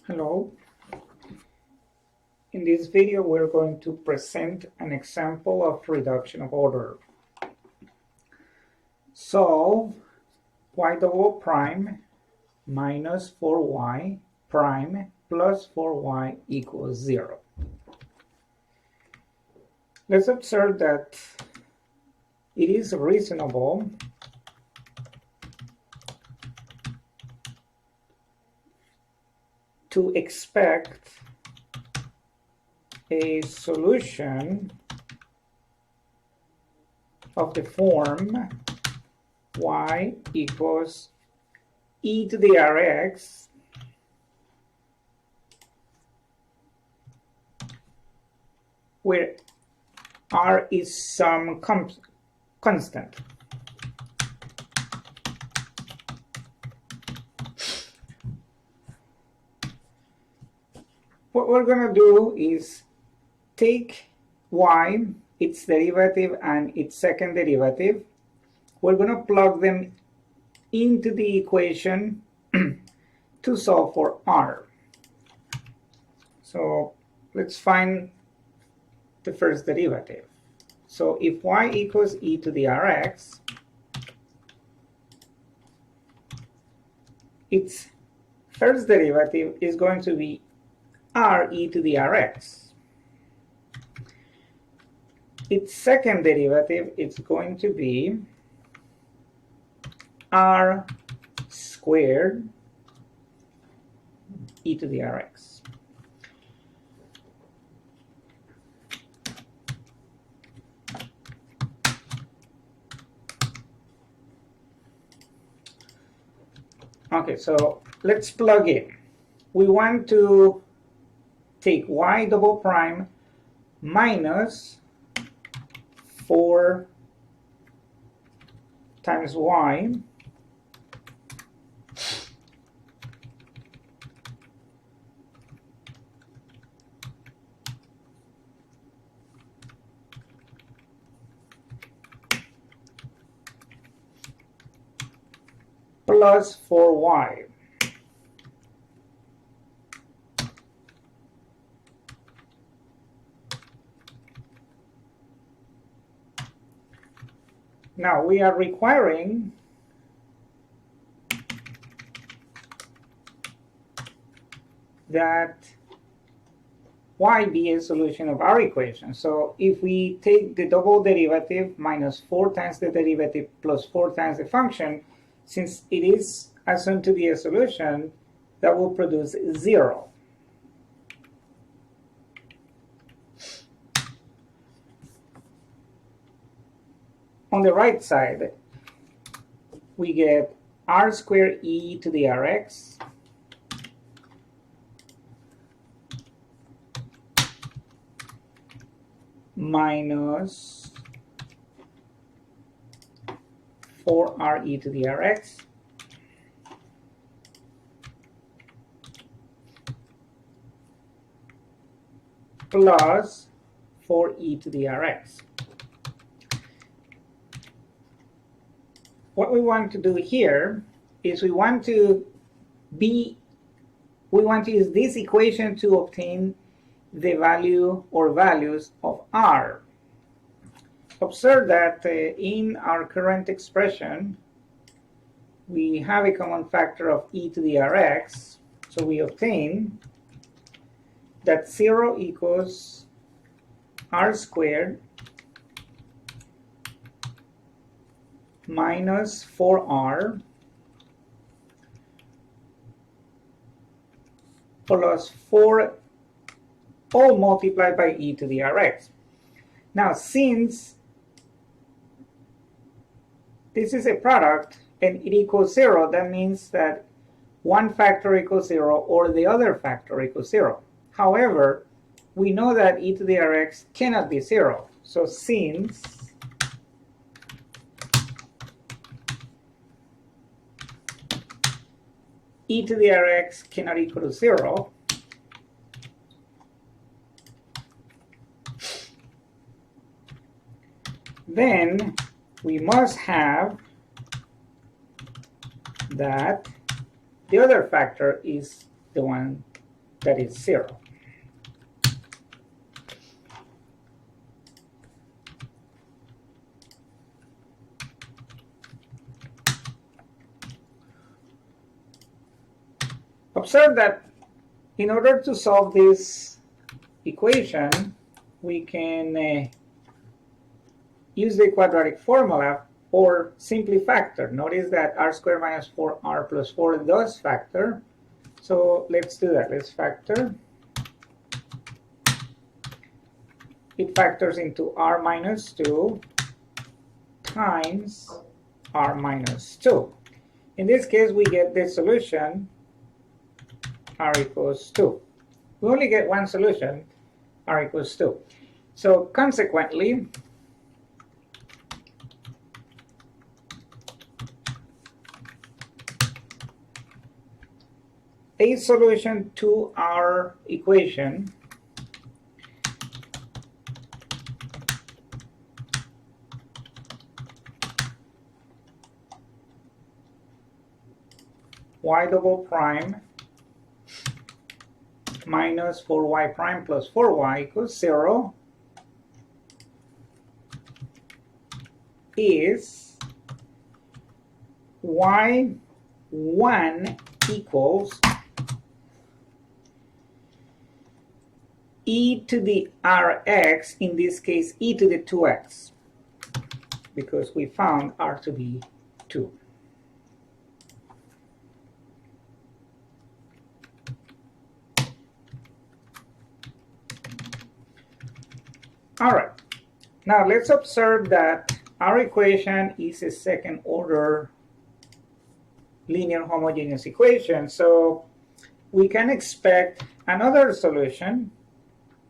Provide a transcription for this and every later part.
Hello. In this video, we're going to present an example of reduction of order. Solve y double prime minus 4y prime plus 4y equals 0. Let's observe that it is reasonable to expect a solution of the form y equals e to the rx where r is some constant. What we're going to do is take y, its derivative and its second derivative. We're going to plug them into the equation to solve for r. So let's find the first derivative. So if y equals e to the rx, its first derivative is going to be r e to the rx. Its second derivative is going to be r squared e to the rx. Okay, so let's plug in. We want to take y double prime minus 4 times y plus 4y. Now we are requiring that y be a solution of our equation. So if we take the double derivative minus 4 times the derivative plus 4 times the function, since it is assumed to be a solution, that will produce 0. On the right side, we get r squared e to the rx minus 4r e to the rx plus 4e to the rx. What we want to do here is we want to use this equation to obtain the value or values of r. Observe that in our current expression, we have a common factor of e to the rx, so we obtain that 0 equals r squared minus 4r plus 4 all multiplied by e to the rx. Now, since this is a product and it equals 0, that means that one factor equals 0 or the other factor equals 0. However, we know that e to the rx cannot be 0. So since e to the rx cannot equal to 0, then we must have that the other factor is the one that is 0. Observe that in order to solve this equation, we can use the quadratic formula or simply factor. Notice that r squared minus 4r plus 4 does factor. So let's do that. Let's factor. It factors into r minus 2 times r minus 2. In this case, we get the solution r equals 2. We only get one solution, r equals 2. So consequently, a solution to our equation y double prime minus 4y prime plus 4y equals 0 is y1 equals e to the rx, in this case e to the 2x, because we found r to be 2. All right, now let's observe that our equation is a second order linear homogeneous equation, so we can expect another solution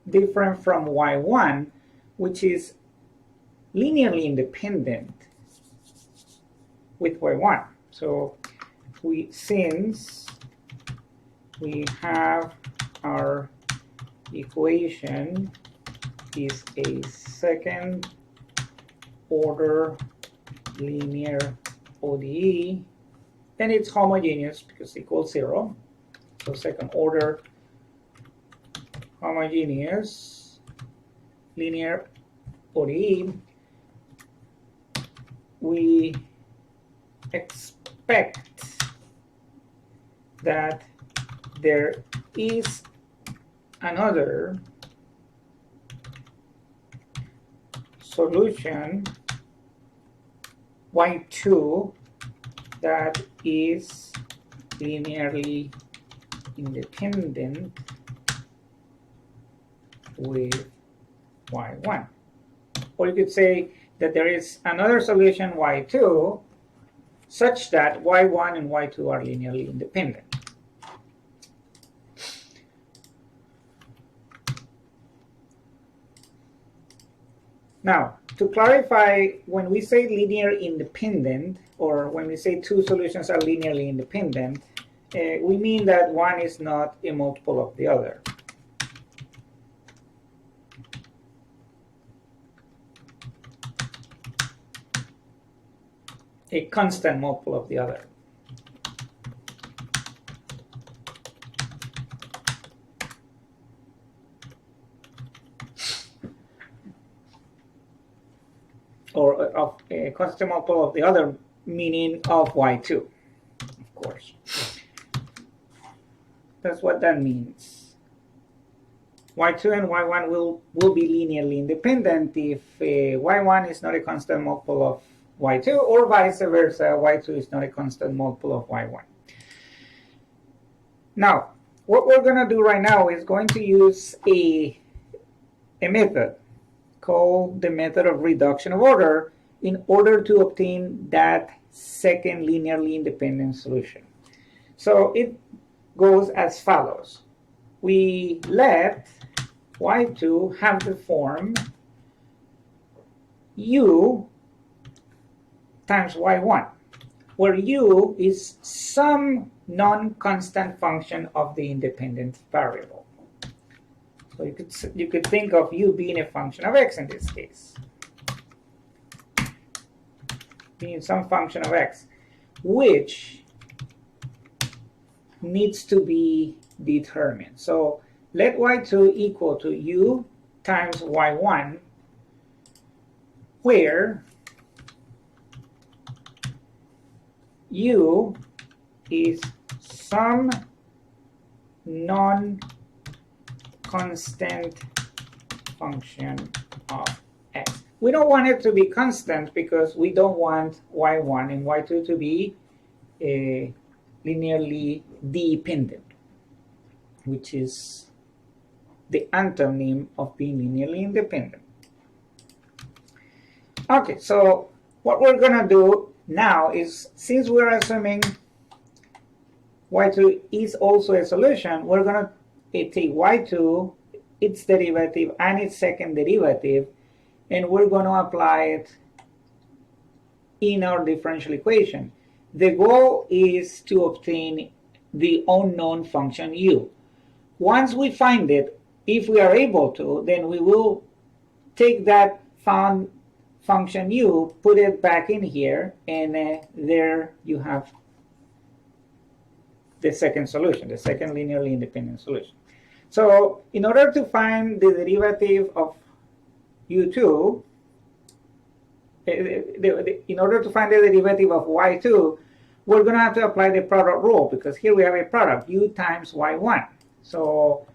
different from y1, which is linearly independent with y1. So since we have our equation is a second order linear ODE, then it's homogeneous because it equals 0. So second order homogeneous linear ODE, we expect that there is another solution y2 that is linearly independent with y1. Or you could say that there is another solution y2 such that y1 and y2 are linearly independent. Now, to clarify, when we say linear independent, or when we say two solutions are linearly independent, we mean that one is not a multiple of the other. A constant multiple of the other. Or of a constant multiple of the other, meaning of y2, of course. That's what that means. y2 and y1 will be linearly independent if y1 is not a constant multiple of y2, or vice versa, y2 is not a constant multiple of y1. Now, what we're going to do right now is going to use a method called the method of reduction of order in order to obtain that second linearly independent solution. So it goes as follows. We let y2 have the form u times y1, where u is some non-constant function of the independent variable. So you could think of u being a function of x in this case, being some function of x, which needs to be determined. So let y2 equal to u times y1, where u is some non-constant function of x. We don't want it to be constant because we don't want y1 and y2 to be linearly dependent, which is the antonym of being linearly independent. Okay, so what we're going to do now is, since we're assuming y2 is also a solution, we're going to take y2, its derivative, and its second derivative, and we're going to apply it in our differential equation. The goal is to obtain the unknown function u. Once we find it, if we are able to, then we will take that found function u, put it back in here, and there you have the second solution, the second linearly independent solution. So in order to find the derivative of u2, in order to find the derivative of y2, we're going to have to apply the product rule, because here we have a product, u times y1. So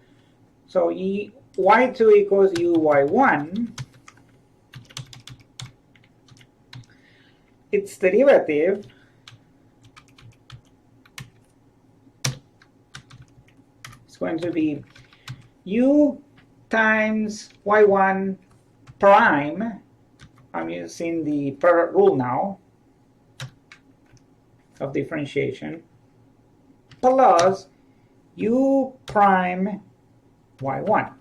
y2 equals uy1. Its derivative is going to be u times y1 prime. I'm using the product rule now of differentiation, plus u prime y1.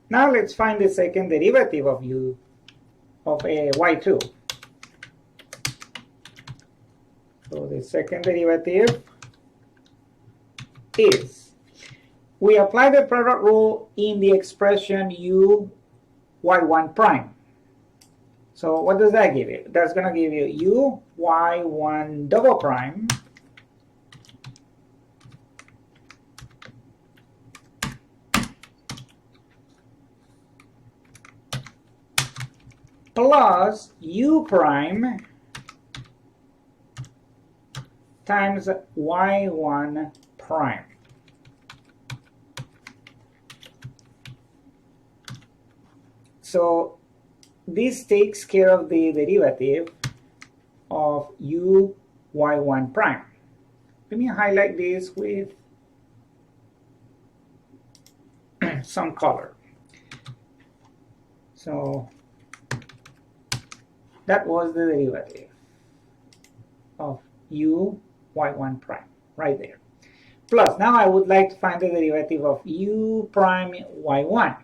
Now let's find the second derivative of y2. So the second derivative is, we apply the product rule in the expression u y1 prime. So what does that give you? That's going to give you u y1 double prime plus u prime times y1 prime. So this takes care of the derivative of u y1 prime. Let me highlight this with some color. So that was the derivative of u y1 prime right there. Plus, now I would like to find the derivative of u prime y1.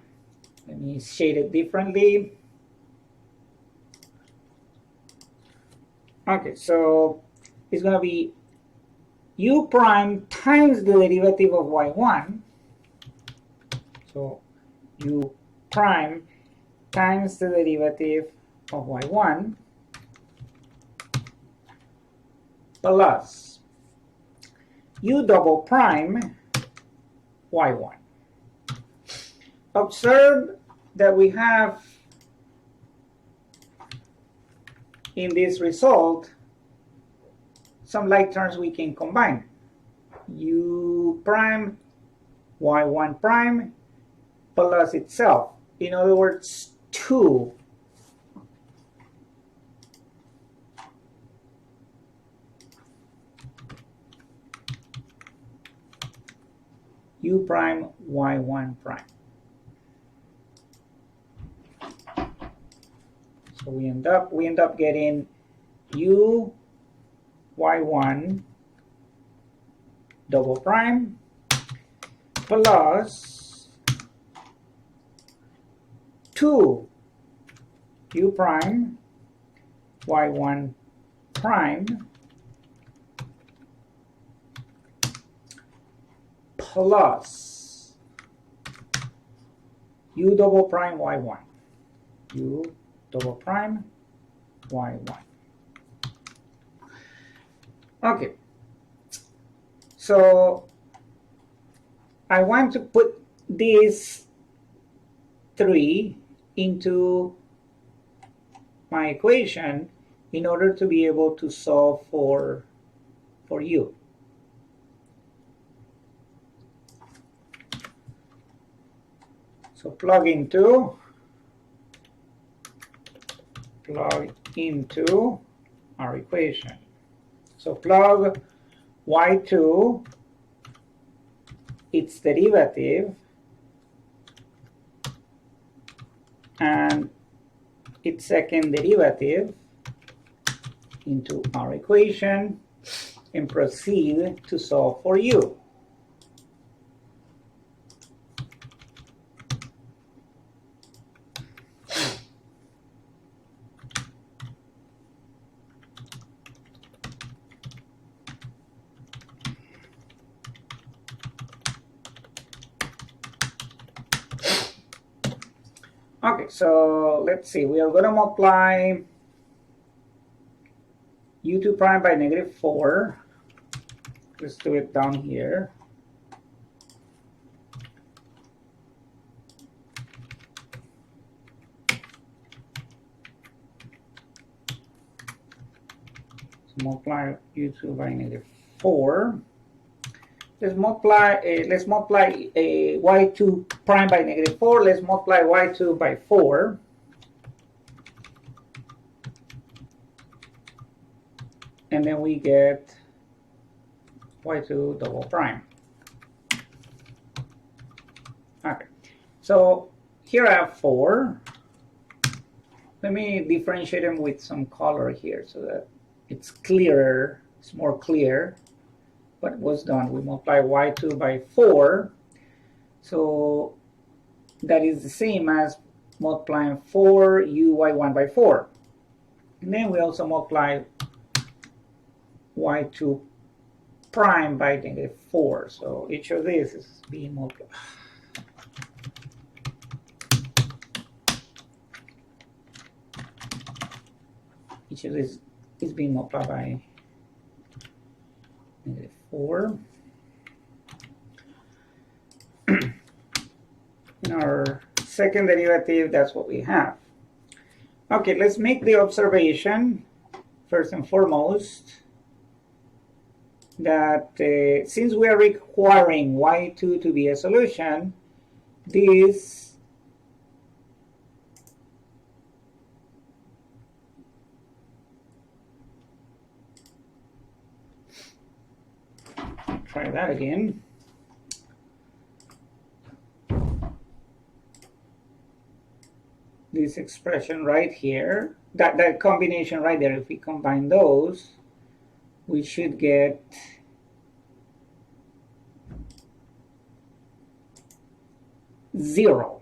Let me shade it differently. Okay, so it's going to be u prime times the derivative of y1. So u prime times the derivative of y1 plus u double prime y1. Observe that we have in this result some like terms we can combine. U prime y1 prime plus itself. In other words, 2 u prime y1 prime. So we end up getting u y1 double prime plus 2 u prime y1 prime plus u double prime y1. U double prime y1. Okay, so I want to put these 3 into my equation in order to be able to solve for u. So plug into our equation. So plug y2, its derivative, and its second derivative into our equation and proceed to solve for u. Okay, so let's see. We are going to multiply u2 prime by -4. Let's do it down here. So multiply u2 by -4. Let's multiply y2 prime by -4. Let's multiply y2 by 4. And then we get y2 double prime. Okay, so here I have 4. Let me differentiate them with some color here so that it's clearer, it's more clear what was done. We multiply y2 by 4, so that is the same as multiplying 4uy1 by 4. And then we also multiply y2 prime by -4. So each of these is being multiplied. Each of these is being multiplied by -4. In our second derivative, that's what we have. Okay, let's make the observation, first and foremost, that since we are requiring y2 to be a solution, this try that again. This expression right here, that combination right there, if we combine those, we should get zero.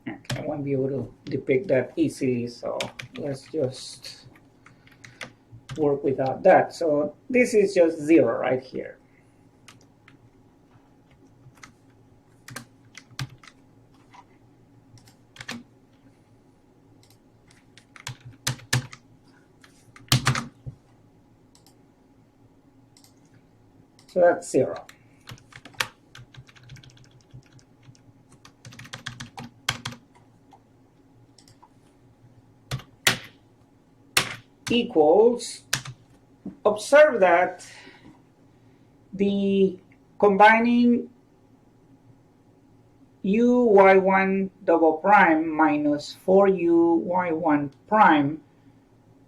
Okay, I won't be able to depict that easily, so let's just work without that. So this is just 0 right here. So that's 0. Equals, observe that the combining uy1 double prime minus 4uy1 prime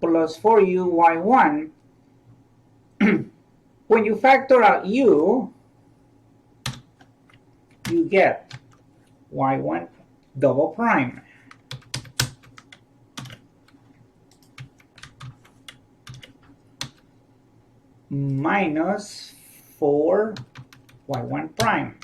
plus 4uy1, when you factor out u, you get y1 double prime. Minus 4y1 prime.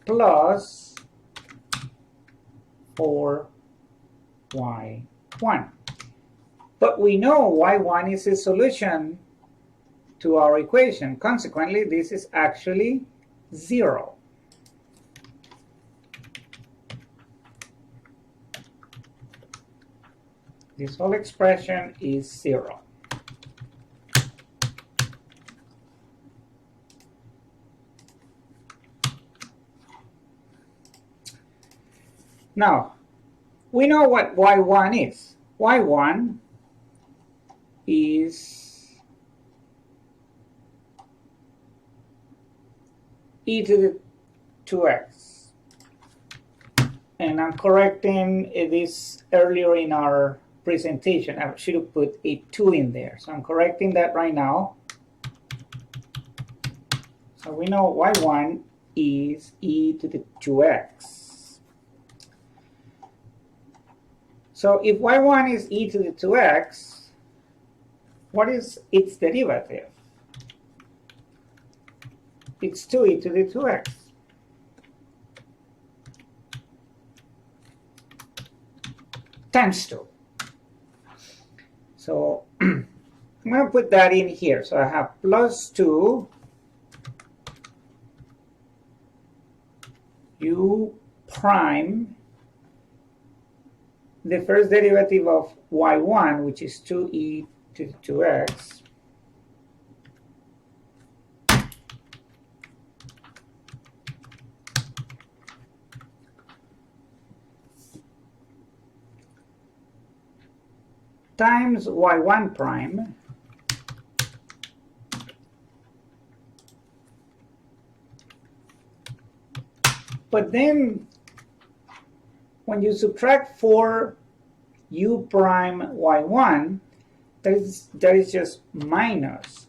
Plus 4y1. But we know y1 is a solution to our equation. Consequently, this is actually 0. This whole expression is 0. Now, we know what y1 is. y1 is e to the 2x. And I'm correcting this earlier in our presentation. I should have put a 2 in there. So I'm correcting that right now. So we know y1 is e to the 2x. So if y1 is e to the 2x, what is its derivative? It's 2e to the 2x. Times 2. So I'm going to put that in here. So I have plus 2 u prime, the first derivative of y1, which is 2e to the 2x, times y1 prime but then when you subtract 4 u prime y1, that is just minus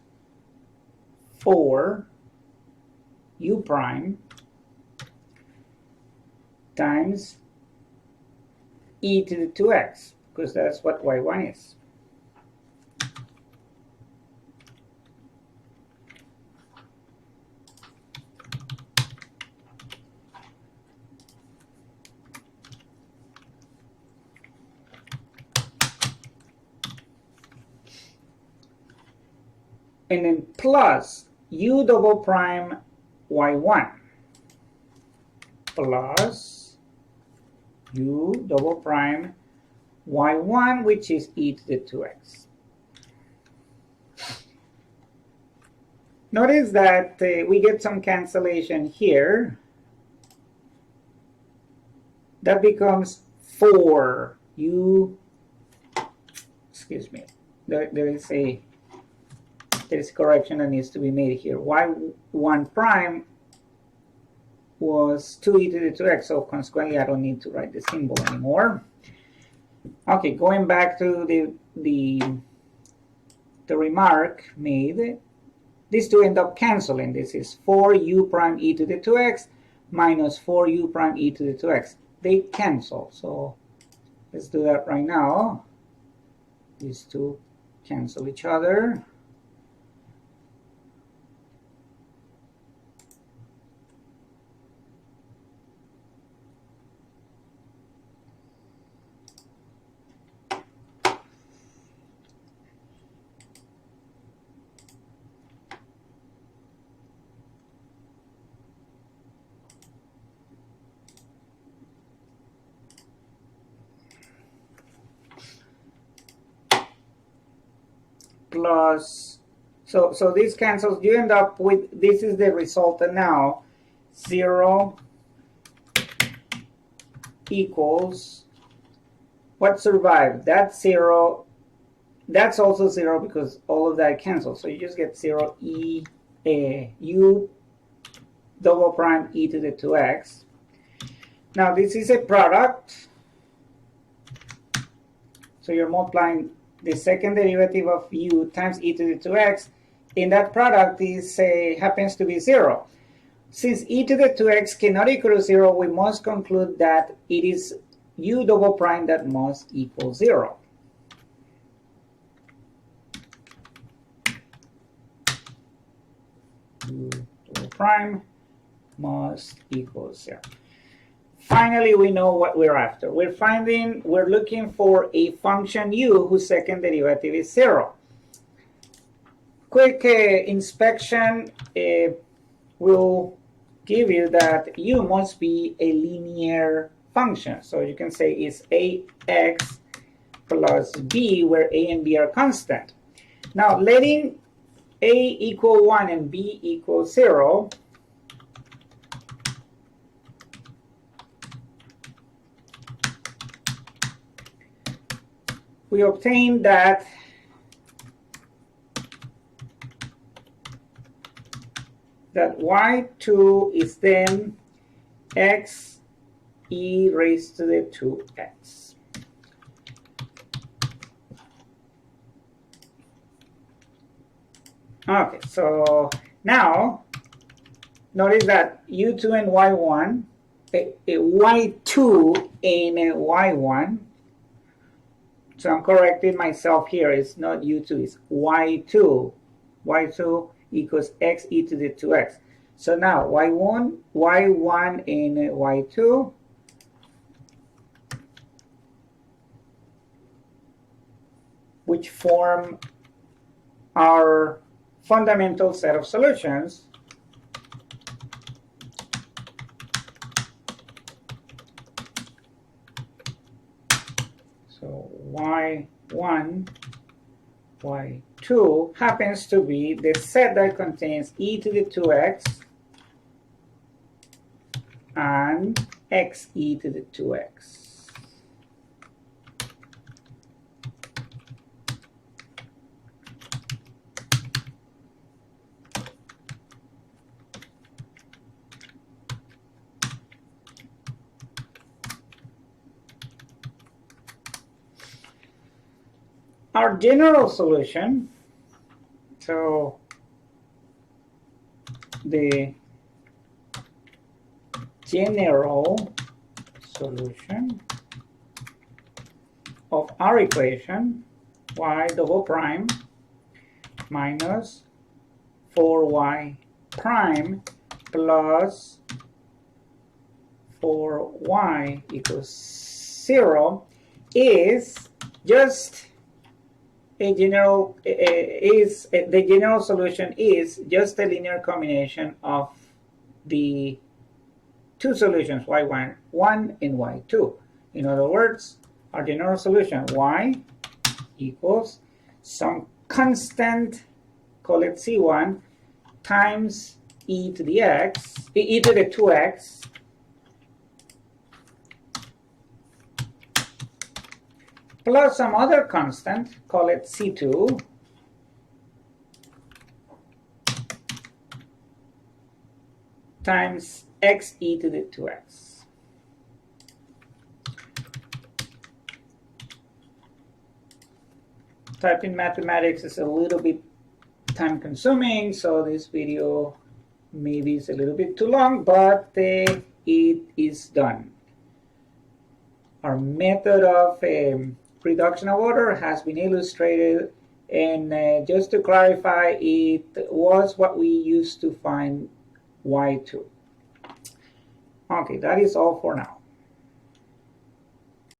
4 u prime times e to the 2x, because that's what y1 is. And then plus u double prime y1 plus u double prime y1, which is e to the 2x. Notice that we get some cancellation here. That becomes 4 u, excuse me, there is a correction that needs to be made here. y1 prime was 2e to the 2x, so consequently I don't need to write the symbol anymore. Okay, going back to the remark made, these two end up canceling. This is 4u prime e to the 2x minus 4u prime e to the 2x. They cancel, so let's do that right now. These two cancel each other. Plus, so this cancels. You end up with, this is the result now, 0 equals, what survived? That's 0. That's also 0 because all of that cancels. So you just get 0 u double prime e to the 2x. Now this is a product. So you're multiplying the second derivative of u times e to the 2x. In that product is happens to be 0. Since e to the 2x cannot equal 0, we must conclude that it is u double prime that must equal 0. U double prime must equal 0. finally we know what we're after. We're looking for a function u whose second derivative is 0. Quick inspection will give you that u must be a linear function. So you can say it's ax plus b, where a and b are constant. Now, letting a equal 1 and b equal 0, we obtain that y2 is then x e raised to the 2x. Okay, so now notice that u2 and y1, y2 and y1, so I'm correcting myself here, it's not u2, it's y2. y2 equals x e to the 2x. So now y1 and y2 which form our fundamental set of solutions. So y1, y2 happens to be the set that contains e to the 2x and x e to the 2x. Our general solution, so the general solution of our equation, y double prime minus 4y prime plus 4y equals 0, is just the general solution is just a linear combination of the two solutions, y1 and y2. In other words, our general solution, y equals some constant, call it c1, times e to the 2x plus some other constant, call it c2, times x e to the 2x. Typing mathematics is a little bit time consuming, so this video maybe is a little bit too long, but it is done. Our method of reduction of order has been illustrated, and just to clarify, it was what we used to find y2. Okay, that is all for now.